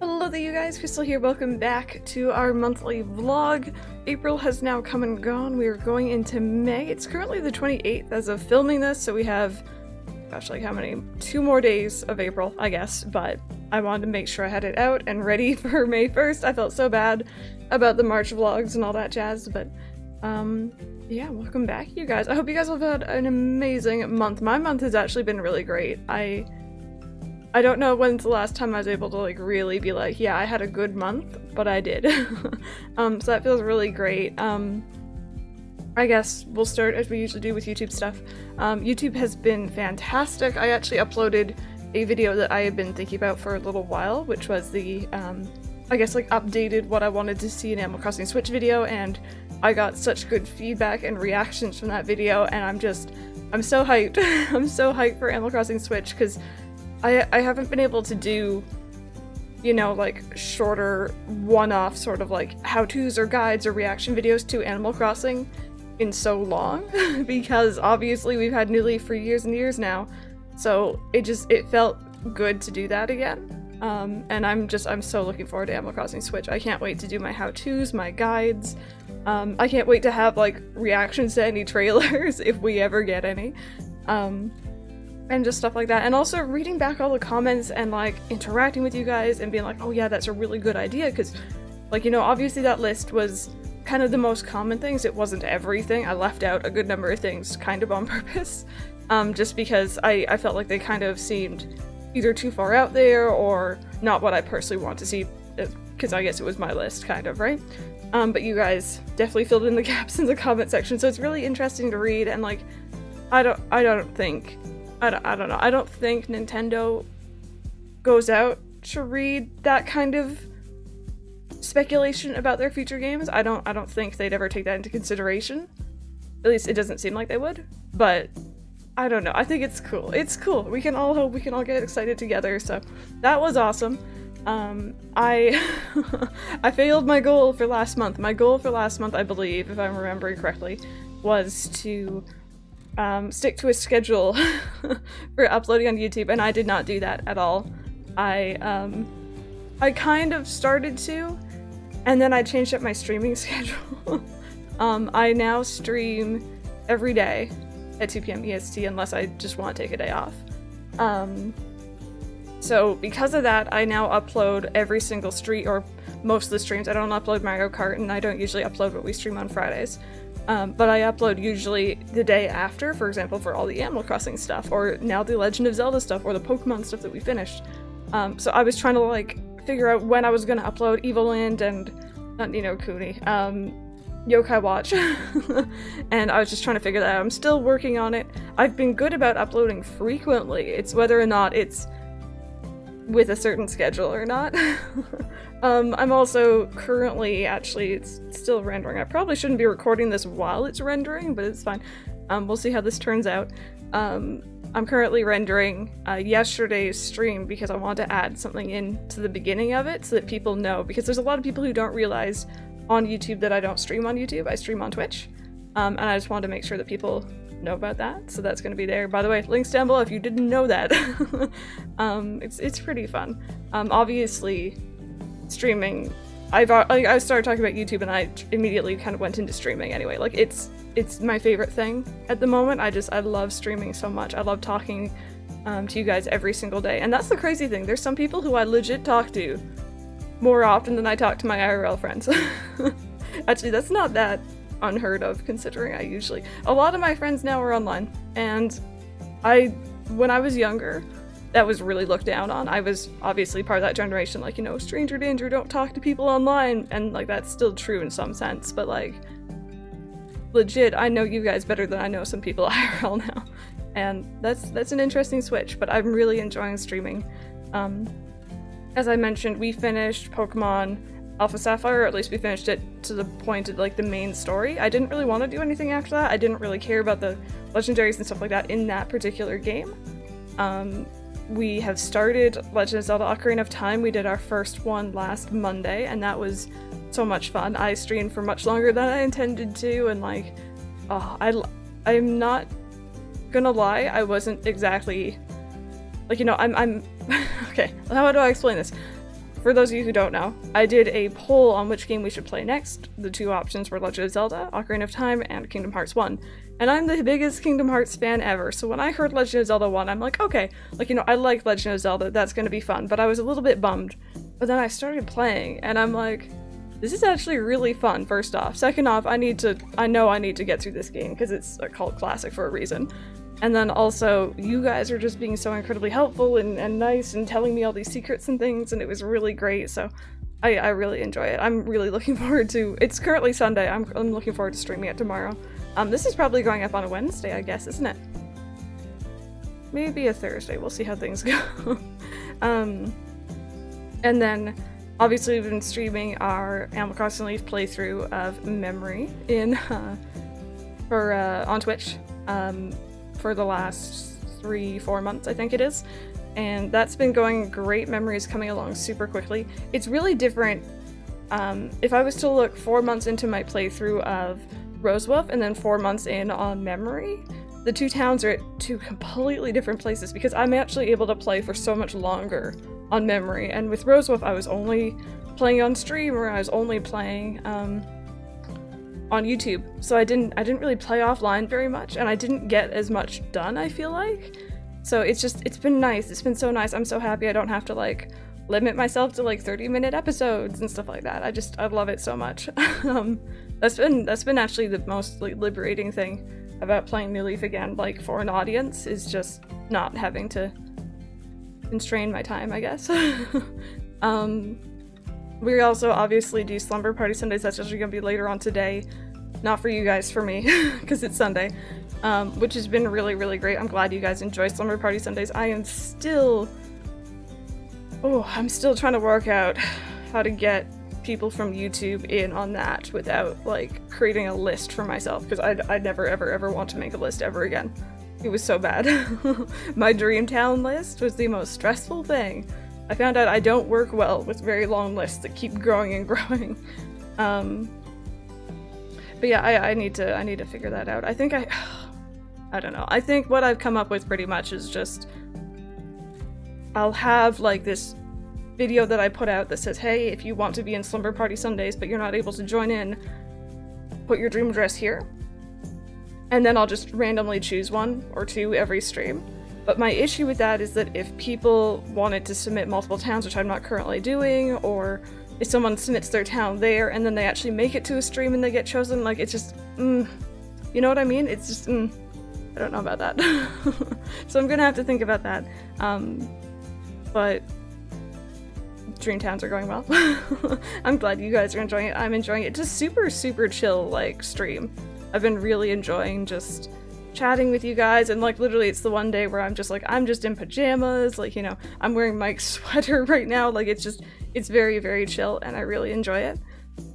Hello there you guys, Crystal here, welcome back to our monthly vlog. April has now come and gone, we are going into May. It's currently the 28th as of filming this, so we have, gosh, like how many? 2 more days of April, I guess, but I wanted to make sure I had it out and ready for May 1st. I felt so bad about the March vlogs and all that jazz, but yeah, welcome back you guys. I hope you guys have had an amazing month. My month has actually been really great. I don't know when's the last time I was able to like really be like, yeah, I had a good month, but I did. So that feels really great. I guess we'll start as we usually do with YouTube stuff. YouTube has been fantastic. I actually uploaded a video that I had been thinking about for a little while, which was the, I guess like updated what I wanted to see in Animal Crossing Switch video, and I got such good feedback and reactions from that video, and I'm so hyped. I'm so hyped for Animal Crossing Switch, because I haven't been able to do, you know, like shorter one-off sort of like how-tos or guides or reaction videos to Animal Crossing in so long because obviously we've had New Leaf for years and years now, so it felt good to do that again. And I'm so looking forward to Animal Crossing Switch. I can't wait to do my how-tos, my guides. I can't wait to have like reactions to any trailers if we ever get any. And just stuff like that, and also reading back all the comments and like interacting with you guys and being like, oh yeah, that's a really good idea, because like, you know, obviously that list was kind of the most common things. It wasn't everything. I left out a good number of things kind of on purpose, just because I felt like they kind of seemed either too far out there or not what I personally want to see, because I guess it was my list kind of, right? But you guys definitely filled in the gaps in the comment section, so it's really interesting to read. And like, I don't think Nintendo goes out to read that kind of speculation about their future games. I don't think they'd ever take that into consideration. At least it doesn't seem like they would. But I don't know. I think it's cool. It's cool. We can all hope, we can all get excited together. So that was awesome. I failed my goal for last month. My goal for last month, I believe, if I'm remembering correctly, was to stick to a schedule for uploading on YouTube, and I did not do that at all. I kind of started to, and then I changed up my streaming schedule. I now stream every day at 2 p.m. EST unless I just want to take a day off. So because of that, I now upload every single stream, or most of the streams. I don't upload Mario Kart, and I don't usually upload what we stream on Fridays. But I upload usually the day after, for example, for all the Animal Crossing stuff, or now the Legend of Zelda stuff, or the Pokemon stuff that we finished. So I was trying to like figure out when I was gonna upload Evoland and, not Ni no Kuni, Yokai Watch, and I was just trying to figure that out. I'm still working on it. I've been good about uploading frequently. It's whether or not it's with a certain schedule or not. I'm also currently, actually, it's still rendering. I probably shouldn't be recording this while it's rendering, but it's fine. We'll see how this turns out. I'm currently rendering yesterday's stream because I want to add something in to the beginning of it so that people know, because there's a lot of people who don't realize on YouTube that I don't stream on YouTube, I stream on Twitch. And I just wanted to make sure that people know about that, so that's going to be there. By the way, links down below if you didn't know that. It's pretty fun. Obviously, streaming, I started talking about YouTube and I immediately kind of went into streaming anyway. Like, it's my favorite thing at the moment. I love streaming so much. I love talking to you guys every single day, and that's the crazy thing. There's some people who I legit talk to more often than I talk to my IRL friends. Actually, that's not that unheard of, considering a lot of my friends now are online, and when I was younger, that was really looked down on. I was obviously part of that generation, like, you know, stranger danger, don't talk to people online, and like that's still true in some sense, but like legit, I know you guys better than I know some people IRL now, and that's an interesting switch, but I'm really enjoying streaming. As I mentioned, we finished Pokemon Alpha Sapphire, or at least we finished it to the point of like the main story. I didn't really want to do anything after that. I didn't really care about the legendaries and stuff like that in that particular game. We have started Legend of Zelda Ocarina of Time. We did our first one last Monday, and that was so much fun. I streamed for much longer than I intended to, and like, I'm not gonna lie, I wasn't exactly, like, you know, I'm okay, how do I explain this? for those of you who don't know, I did a poll on which game we should play next. The two options were Legend of Zelda, Ocarina of Time, and Kingdom Hearts 1. And I'm the biggest Kingdom Hearts fan ever, so when I heard Legend of Zelda 1, I'm like, okay, like, you know, I like Legend of Zelda, that's gonna be fun, but I was a little bit bummed. But then I started playing, and I'm like, this is actually really fun, first off. Second off, I know I need to get through this game, because it's a cult classic for a reason. And then also, you guys are just being so incredibly helpful and nice and telling me all these secrets and things, and it was really great, so I really enjoy it. I'm really looking forward to, it's currently Sunday, I'm looking forward to streaming it tomorrow. This is probably going up on a Wednesday, I guess, isn't it? Maybe a Thursday, we'll see how things go. And then, obviously we've been streaming our Animal Crossing Leaf playthrough of Memory on Twitch. For the last 3-4 months, I think it is. And that's been going great. Memory is coming along super quickly. It's really different. If I was to look 4 months into my playthrough of Rosewolf and then 4 months in on Memory, the two towns are at two completely different places because I'm actually able to play for so much longer on Memory. And with Rosewolf, I was only playing on stream, or I was only playing on YouTube, so I didn't really play offline very much, and I didn't get as much done, I feel like. So it's been nice. It's been so nice. I'm so happy I don't have to like limit myself to like 30-minute episodes and stuff like that. I love it so much. That's been actually the most like liberating thing about playing New Leaf again, like for an audience, is just not having to constrain my time, I guess. We also obviously do Slumber Party Sundays. That's actually going to be later on today. Not for you guys, for me, because it's Sunday, which has been really, really great. I'm glad you guys enjoy Slumber Party Sundays. I'm still trying to work out how to get people from YouTube in on that without, like, creating a list for myself, because I'd never, ever, ever want to make a list ever again. It was so bad. My Dreamtown list was the most stressful thing. I found out I don't work well with very long lists that keep growing and growing. But yeah, I need to figure that out. I think I don't know. I think what I've come up with pretty much is just, I'll have like this video that I put out that says, hey, if you want to be in Slumber Party Sundays but you're not able to join in, put your dream address here. And then I'll just randomly choose 1 or 2 every stream. But my issue with that is that if people wanted to submit multiple towns, which I'm not currently doing, or if someone submits their town there and then they actually make it to a stream and they get chosen, like, it's just, you know what I mean? It's just, I don't know about that. So I'm gonna have to think about that. But Dream Towns are going well. I'm glad you guys are enjoying it. I'm enjoying it. Just super, super chill, like, stream. I've been really enjoying just chatting with you guys, and like literally it's the one day where I'm just in pajamas, like, you know, I'm wearing Mike's sweater right now, like it's very, very chill and I really enjoy it.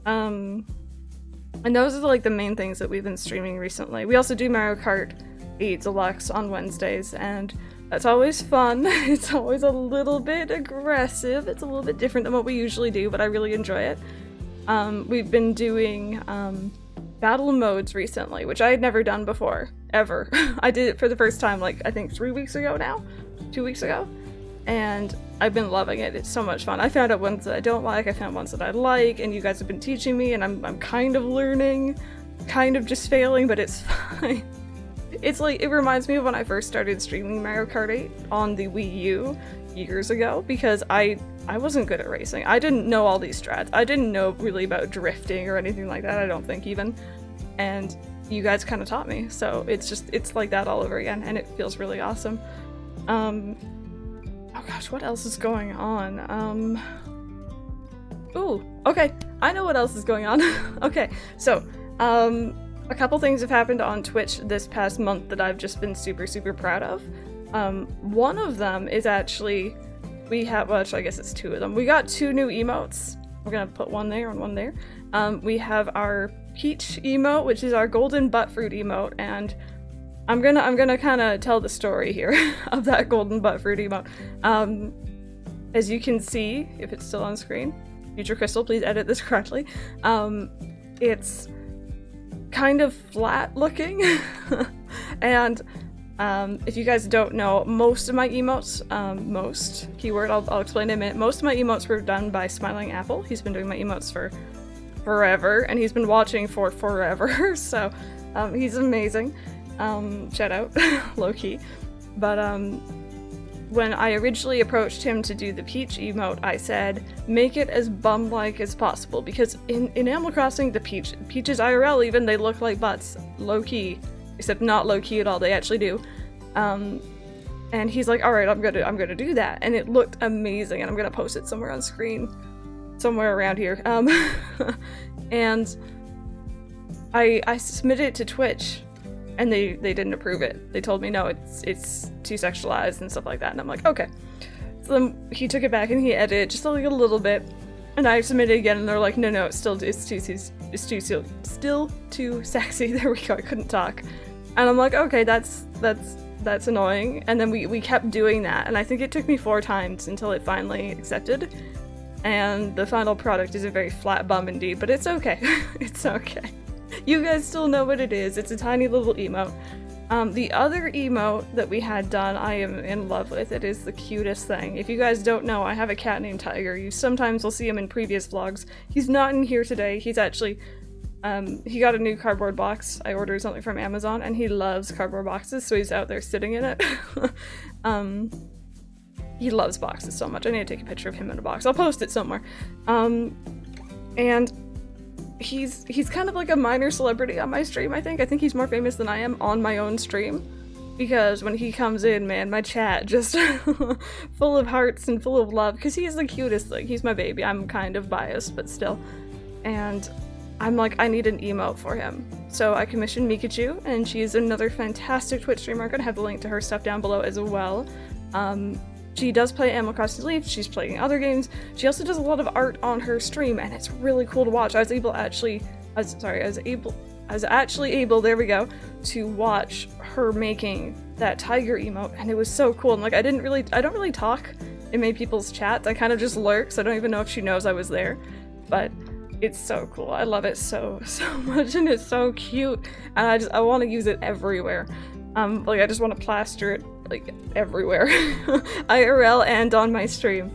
And those are like the main things that we've been streaming recently. We also do Mario Kart 8 Deluxe on Wednesdays, and that's always fun. It's always a little bit aggressive, it's a little bit different than what we usually do, but I really enjoy it. We've been doing battle modes recently, which I had never done before, ever. I did it for the first time, like, I think 3 weeks ago now? 2 weeks ago? And I've been loving it. It's so much fun. I found out ones that I don't like, I found ones that I like, and you guys have been teaching me, and I'm kind of learning, kind of just failing, but it's fine. It's like, it reminds me of when I first started streaming Mario Kart 8 on the Wii U years ago, because I wasn't good at racing. I didn't know all these strats. I didn't know really about drifting or anything like that, I don't think even. And you guys kind of taught me, so it's like that all over again, and it feels really awesome. Oh gosh, what else is going on? Ooh, okay, I know what else is going on. Okay, so, a couple things have happened on Twitch this past month that I've just been super, super proud of. One of them is actually, well, actually, I guess it's 2 of them. We got 2 new emotes. We're gonna put one there and one there. We have our Peach emote, which is our golden buttfruit emote, and I'm gonna kind of tell the story here of that golden buttfruit emote. As you can see, if it's still on screen, Future Crystal, please edit this correctly. It's kind of flat looking, and If you guys don't know, most of my emotes, keyword, I'll explain in a minute, most of my emotes were done by Smiling Apple. He's been doing my emotes for forever, and he's been watching for forever, so he's amazing. Shout out, low-key. But when I originally approached him to do the Peach emote, I said, make it as bum-like as possible, because in Animal Crossing, the Peaches IRL even, they look like butts, low-key. Except not low-key at all, they actually do. And he's like, alright, I'm gonna do that. And it looked amazing, and I'm gonna post it somewhere on screen. Somewhere around here. And I submitted it to Twitch, and they didn't approve it. They told me, no, it's too sexualized and stuff like that. And I'm like, okay. So then he took it back and he edited just like a little bit. And I submitted it again, and they're like, no, it's still too sexy. There we go, I couldn't talk. And I'm like, okay, that's annoying. And then we kept doing that, and I think it took me 4 times until it finally accepted. And the final product is a very flat bum indeed, but it's okay. It's okay. You guys still know what it is. It's a tiny little emote. The other emote that we had done, I am in love with. It is the cutest thing. If you guys don't know, I have a cat named Tiger. You sometimes will see him in previous vlogs. He's not in here today. He's actually, he got a new cardboard box. I ordered something from Amazon, and he loves cardboard boxes, so he's out there sitting in it. He loves boxes so much. I need to take a picture of him in a box. I'll post it somewhere. And he's kind of like a minor celebrity on my stream, I think. I think he's more famous than I am on my own stream. Because when he comes in, man, my chat just full of hearts and full of love. Because he's the cutest thing. He's my baby. I'm kind of biased, but still. And I'm like, I need an emote for him. So I commissioned Mikachu, and she's another fantastic Twitch streamer. I'm gonna have the link to her stuff down below as well. She does play Animal Crossing Leaf, she's playing other games. She also does a lot of art on her stream, and it's really cool to watch. I was actually able, there we go, to watch her making that tiger emote, and it was so cool. And like, I don't really talk in many people's chats. I kind of just lurk, so I don't even know if she knows I was there. But it's so cool. I love it so much, and it's so cute. And I want to use it everywhere. Like, I just want to plaster it like everywhere, IRL and on my stream.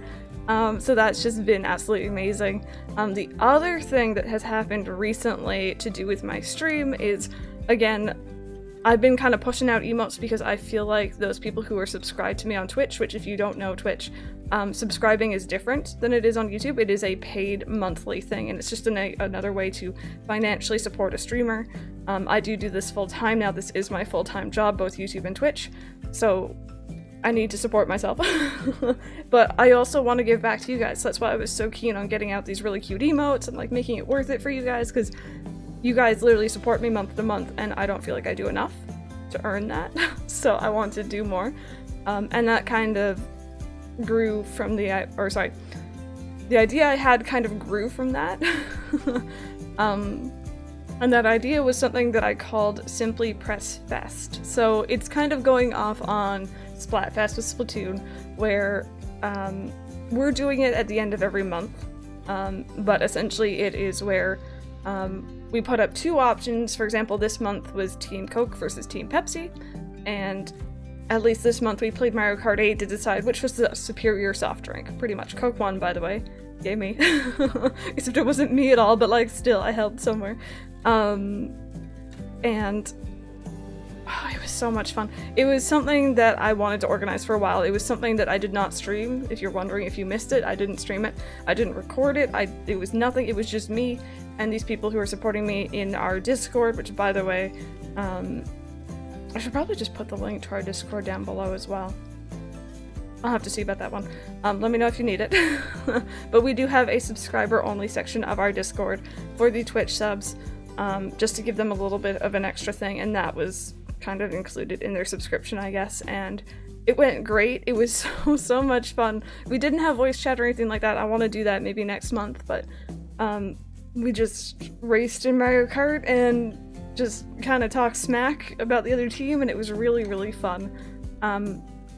So that's just been absolutely amazing. The other thing that has happened recently to do with my stream is, again, I've been kind of pushing out emotes because I feel like those people who are subscribed to me on Twitch, which if you don't know Twitch, subscribing is different than it is on YouTube. It is a paid monthly thing, and it's just another way to financially support a streamer. I do this full time now. This is my full-time job, both YouTube and Twitch, so I need to support myself. But I also want to give back to you guys. So that's why I was so keen on getting out these really cute emotes and like making it worth it for you guys, because you guys literally support me month to month, and I don't feel like I do enough to earn that. So I want to do more. And that kind of grew from the idea I had kind of grew from that. And that idea was something that I called SimplyPressStart. So it's kind of going off on Splatfest with Splatoon, where we're doing it at the end of every month. But essentially it is where we put up 2 options. For example, this month was Team Coke versus Team Pepsi, and at least this month we played Mario Kart 8 to decide which was the superior soft drink. Pretty much. Coke won, by the way. Yay me. Except it wasn't me at all, but like still, I helped somewhere. And it was so much fun. It was something that I wanted to organize for a while. It was something that I did not stream. If you're wondering if you missed it, I didn't stream it. I didn't record it. It was nothing. It was just me and these people who are supporting me in our Discord, which, by the way, I should probably just put the link to our Discord down below as well. I'll have to see about that one. Let me know if you need it. But we do have a subscriber-only section of our Discord for the Twitch subs, just to give them a little bit of an extra thing, and that was kind of included in their subscription, I guess, and it went great. It was so much fun. We didn't have voice chat or anything like that. I want to do that maybe next month, but we just raced in Mario Kart and just kind of talked smack about the other team, and it was really fun.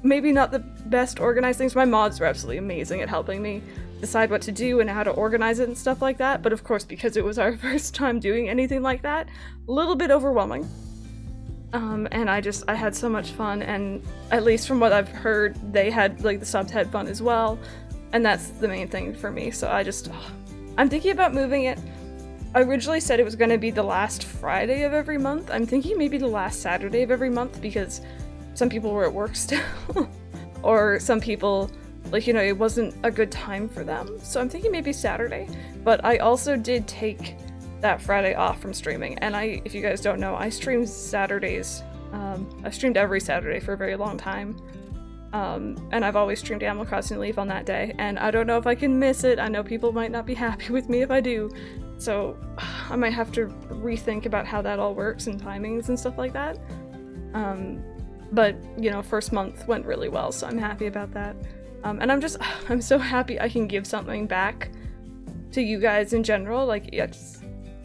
Maybe not the best organized things. My mods were absolutely amazing at helping me decide what to do and how to organize it and stuff like that, but of course, because it was our first time doing anything like that, a little bit overwhelming. And I had so much fun, and at least from what I've heard, they had, like, the subs had fun as well, and that's the main thing for me. So I'm thinking about moving it. I originally said it was going to be the last Friday of every month. I'm thinking maybe the last Saturday of every month, because some people were at work still, or some people, like, you know, it wasn't a good time for them. So I'm thinking maybe Saturday, but I also did take that Friday off from streaming, and if you guys don't know, I stream Saturdays. I've streamed every Saturday for a very long time, and I've always streamed Animal Crossing Leaf on that day, and I don't know if I can miss it. I know people might not be happy with me if I do, so I might have to rethink about how that all works and timings and stuff like that. But, you know, first month went really well, so I'm happy about that. And I'm so happy I can give something back to you guys in general. Like,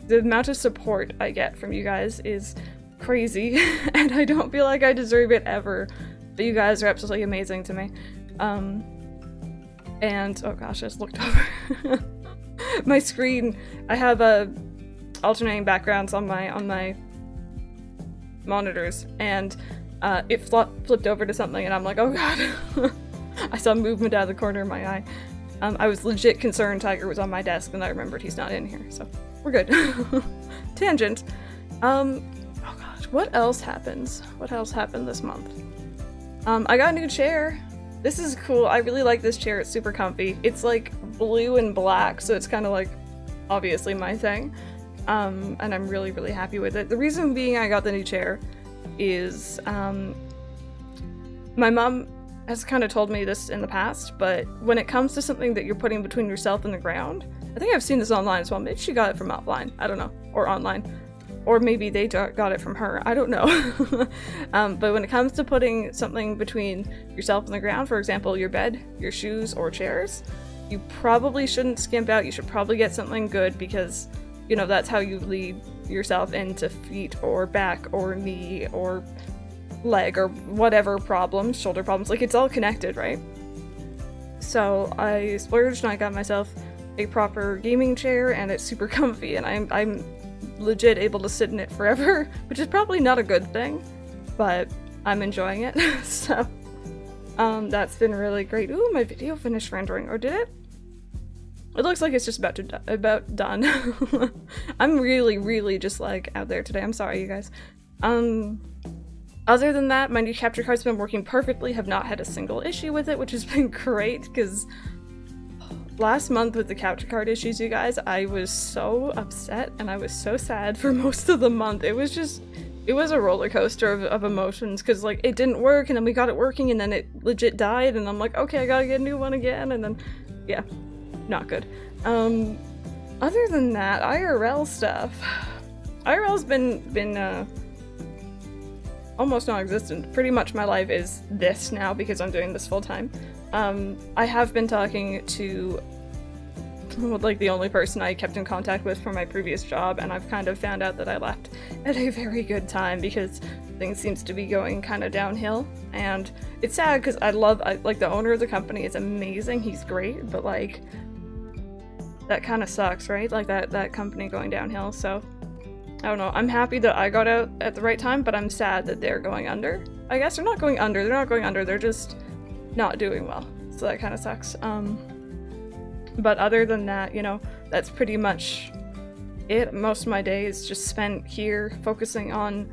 the amount of support I get from you guys is crazy, and I don't feel like I deserve it ever, but you guys are absolutely amazing to me. And, oh gosh, I just looked over. My screen, I have alternating backgrounds on my monitors, and it flipped over to something, and I'm like, oh god. I saw movement out of the corner of my eye. I was legit concerned Tiger was on my desk, and I remembered he's not in here, so we're good. Tangent. Oh gosh, what else happens? What else happened this month? I got a new chair. This is cool. I really like this chair. It's super comfy. It's like blue and black, so it's kind of like obviously my thing. And I'm really, really happy with it. The reason being I got the new chair is my mom has kind of told me this in the past, but when it comes to something that you're putting between yourself and the ground, I think I've seen this online as well. Maybe she got it from offline. I don't know. Or online. Or maybe they got it from her. I don't know. But when it comes to putting something between yourself and the ground, for example, your bed, your shoes, or chairs, you probably shouldn't skimp out. You should probably get something good, because, you know, that's how you lead yourself into feet or back or knee or leg or whatever problems, shoulder problems. Like, it's all connected, right? So I splurged and I got myself a proper gaming chair, and it's super comfy, and I'm legit able to sit in it forever, which is probably not a good thing, but I'm enjoying it. So that's been really great. Ooh, my video finished rendering, or did it? It looks like it's just about done. I'm really just like out there today. I'm sorry, you guys. Other than that, my new capture card's been working perfectly. Have not had a single issue with it, which has been great, because last month with the capture card issues, you guys, I was so upset and I was so sad for most of the month. It was a roller coaster of emotions, because, like, it didn't work, and then we got it working, and then it legit died, and I'm like, okay, I gotta get a new one again, and then, yeah, not good. Other than that, IRL stuff. IRL's been almost non-existent. Pretty much my life is this now, because I'm doing this full time. I have been talking to, like, the only person I kept in contact with from my previous job, and I've kind of found out that I left at a very good time, because things seems to be going kind of downhill, and it's sad, because like, the owner of the company is amazing, he's great, but, like, that kind of sucks, right? Like, that company going downhill. So I don't know, I'm happy that I got out at the right time, but I'm sad that they're going under. I guess they're not going under, they're just not doing well, so that kind of sucks. But other than that, you know, that's pretty much it. Most of my day is just spent here focusing on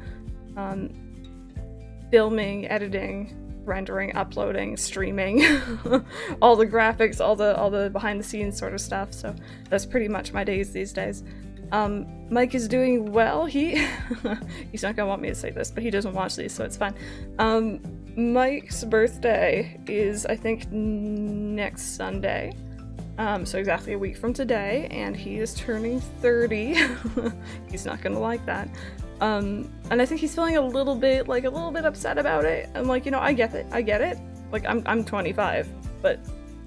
filming, editing, rendering, uploading, streaming, all the graphics, all the behind the scenes sort of stuff. So that's pretty much my days these days. Mike is doing well. He's not gonna want me to say this, but he doesn't watch these, so it's fine. Mike's birthday is, I think, next Sunday. So exactly a week from today, and he is turning 30. He's not gonna like that. And I think he's feeling a little bit upset about it. I'm like, you know, I get it. Like, I'm 25, but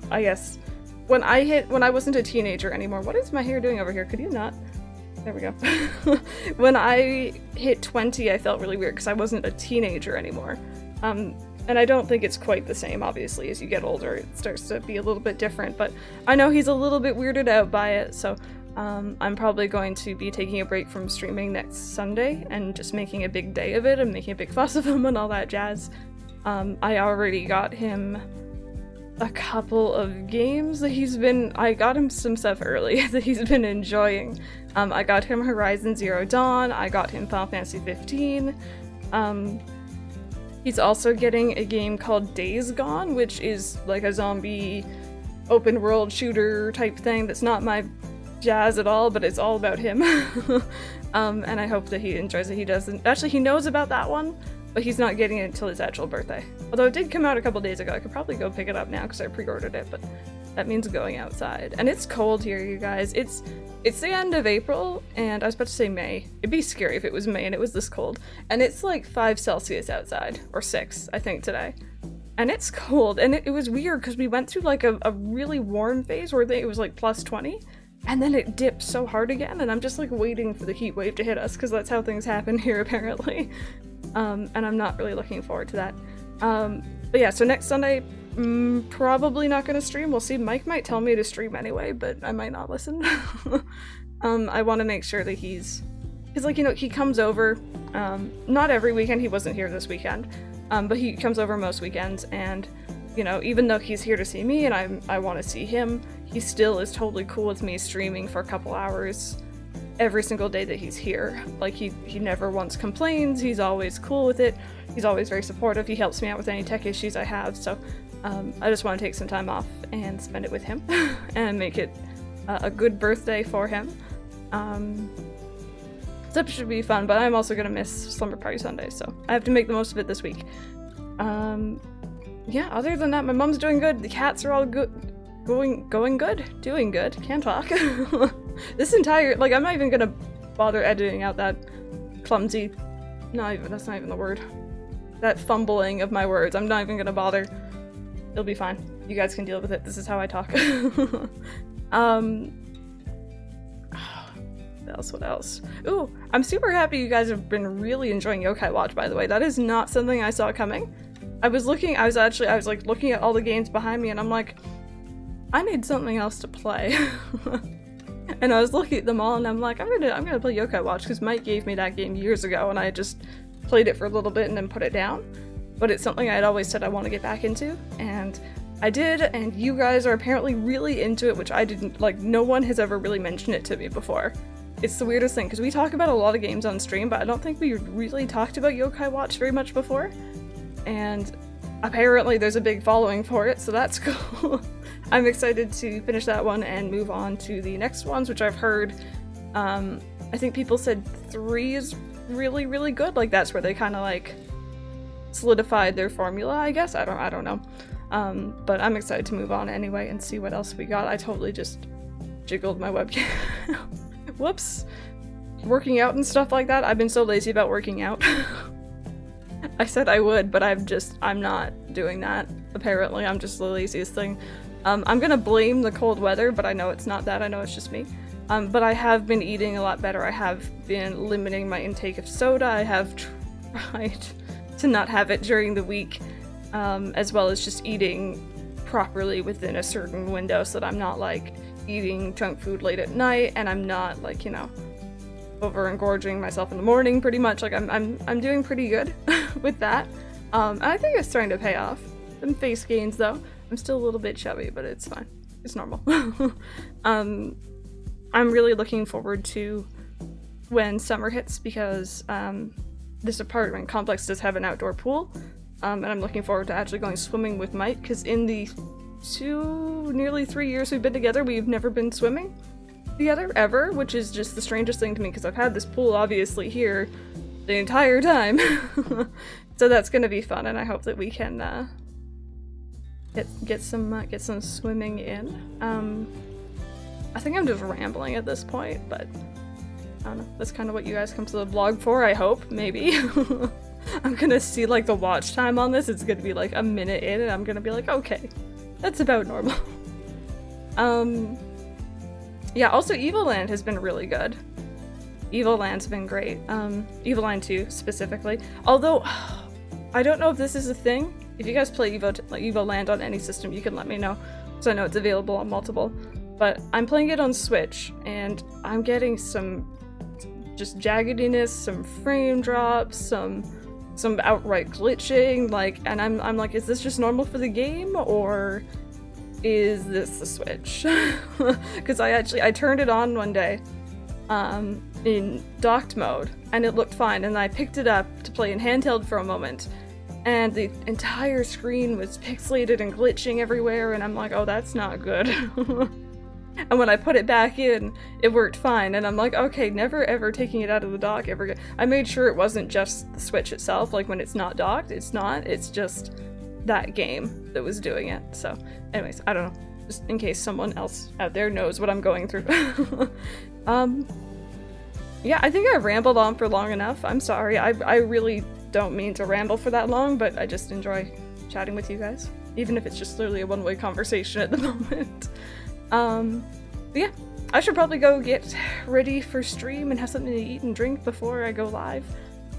I guess when I wasn't a teenager anymore. What is my hair doing over here? Could you not? There we go. When I hit 20, I felt really weird because I wasn't a teenager anymore. And I don't think it's quite the same, obviously. As you get older, it starts to be a little bit different, but I know he's a little bit weirded out by it, so I'm probably going to be taking a break from streaming next Sunday and just making a big day of it and making a big fuss of him and all that jazz. I already got him a couple of games that I got him some stuff early that he's been enjoying. I got him Horizon Zero Dawn, I got him Final Fantasy 15. He's also getting a game called Days Gone, which is like a zombie open world shooter type thing that's not my jazz at all, but it's all about him. And I hope that he enjoys it. He doesn't actually, he knows about that one, but he's not getting it until his actual birthday. Although it did come out a couple days ago. I could probably go pick it up now because I pre-ordered it, but that means going outside. And it's cold here, you guys. It's the end of April, and I was about to say May. It'd be scary if it was May and it was this cold. And it's like 5 Celsius outside, or 6, I think, today. And it's cold, and it was weird because we went through like a really warm phase where it was like plus 20, and then it dipped so hard again, and I'm just like waiting for the heat wave to hit us because that's how things happen here apparently. And I'm not really looking forward to that. But yeah, so next Sunday, probably not gonna stream. We'll see. Mike might tell me to stream anyway, but I might not listen. I want to make sure that he's like, you know, he comes over, not every weekend. He wasn't here this weekend, but he comes over most weekends, and you know, even though he's here to see me and I want to see him, he still is totally cool with me streaming for a couple hours every single day that he's here. Like he never once complains. He's always cool with it. He's always very supportive. He helps me out with any tech issues I have. So I just want to take some time off and spend it with him and make it a good birthday for him. So it should be fun, but I'm also gonna miss Slumber Party Sunday, so I have to make the most of it this week. Yeah, other than that, my mom's doing good. The cats are all good. Doing good. Can't talk. This entire, like, I'm not even gonna bother editing out that clumsy, that's not even the word. That fumbling of my words. I'm not even gonna bother. It'll be fine. You guys can deal with it. This is how I talk. What else? Ooh, I'm super happy you guys have been really enjoying Yokai Watch, by the way. That is not something I saw coming. I was looking at all the games behind me, and I'm like, I need something else to play. And I was looking at them all, and I'm like, I'm gonna play Yokai Watch because Mike gave me that game years ago, and I just played it for a little bit and then put it down. But it's something I'd always said I want to get back into, and I did, and you guys are apparently really into it, which I didn't, like, no one has ever really mentioned it to me before. It's the weirdest thing, because we talk about a lot of games on stream, but I don't think we really talked about Yokai Watch very much before. And apparently there's a big following for it, so that's cool. I'm excited to finish that one and move on to the next ones, which I've heard, I think people said 3 is really, really good. Like, that's where they kind of, like, solidified their formula, I guess. I don't know. But I'm excited to move on anyway and see what else we got. I totally just jiggled my webcam. Whoops. Working out and stuff like that. I've been so lazy about working out. I said I would, but I'm not doing that. Apparently, I'm just the laziest thing. I'm gonna blame the cold weather, but I know it's not that. I know it's just me. But I have been eating a lot better. I have been limiting my intake of soda. I have tried to not have it during the week, as well as just eating properly within a certain window so that I'm not, like, eating junk food late at night, and I'm not, like, you know, over engorging myself in the morning pretty much. Like, I'm doing pretty good with that. And I think it's starting to pay off. Some face gains though. I'm still a little bit chubby, but it's fine. It's normal. I'm really looking forward to when summer hits because this apartment complex does have an outdoor pool. And I'm looking forward to actually going swimming with Mike, because in the nearly 3 years we've been together, we've never been swimming together ever, which is just the strangest thing to me because I've had this pool obviously here the entire time. So that's gonna be fun, and I hope that we can get some swimming in. I think I'm just rambling at this point, but I don't know. That's kind of what you guys come to the vlog for, I hope, maybe. I'm gonna see, like, the watch time on this. It's gonna be like a minute in, and I'm gonna be like, okay, that's about normal. Yeah, also Evoland has been really good. Evoland's been great. Evoland 2 specifically. Although, I don't know if this is a thing. If you guys play Evoland on any system, you can let me know, because I know it's available on multiple. but I'm playing it on Switch, and I'm getting some just jaggediness, some frame drops, some outright glitching, like, and I'm like, is this just normal for the game, or is this the Switch? Because I turned it on one day in docked mode, and it looked fine, and I picked it up to play in handheld for a moment, and the entire screen was pixelated and glitching everywhere, and I'm like, oh, that's not good. And when I put it back in, it worked fine, and I'm like, okay, never ever taking it out of the dock ever again. I made sure it wasn't just the Switch itself, like when it's not docked, it's not, it's just that game that was doing it. So anyways, I don't know, just in case someone else out there knows what I'm going through. Yeah, I think I rambled on for long enough. I'm sorry, I really don't mean to ramble for that long, but I just enjoy chatting with you guys, even if it's just literally a one-way conversation at the moment. But yeah, I should probably go get ready for stream and have something to eat and drink before I go live.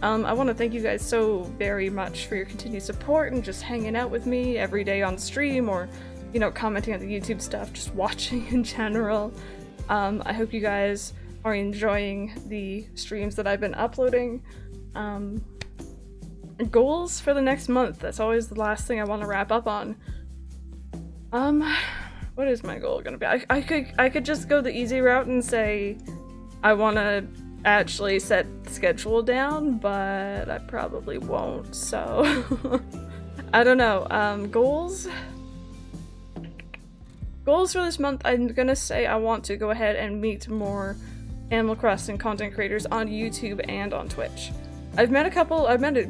I want to thank you guys so very much for your continued support and just hanging out with me every day on stream, or, you know, commenting on the YouTube stuff, just watching in general. I hope you guys are enjoying the streams that I've been uploading. Goals for the next month, that's always the last thing I want to wrap up on. What is my goal gonna be? I could just go the easy route and say I want to actually set the schedule down, but I probably won't, so I don't know. Goals for this month, I'm gonna say I want to go ahead and meet more Animal Crossing content creators on YouTube and on Twitch. I've met a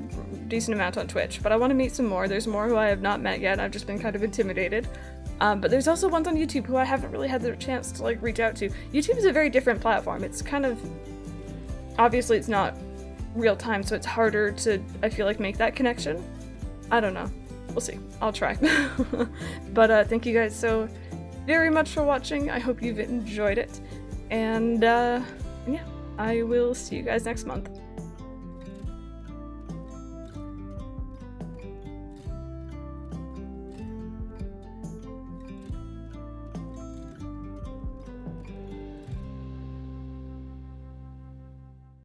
decent amount on Twitch, but I want to meet some more. There's more who I have not met yet. I've just been kind of intimidated. But there's also ones on YouTube who I haven't really had the chance to, like, reach out to. YouTube is a very different platform. It's kind of, obviously it's not real time, so it's harder to, I feel like, make that connection. I don't know. We'll see. I'll try. But thank you guys so very much for watching. I hope you've enjoyed it. And yeah, I will see you guys next month.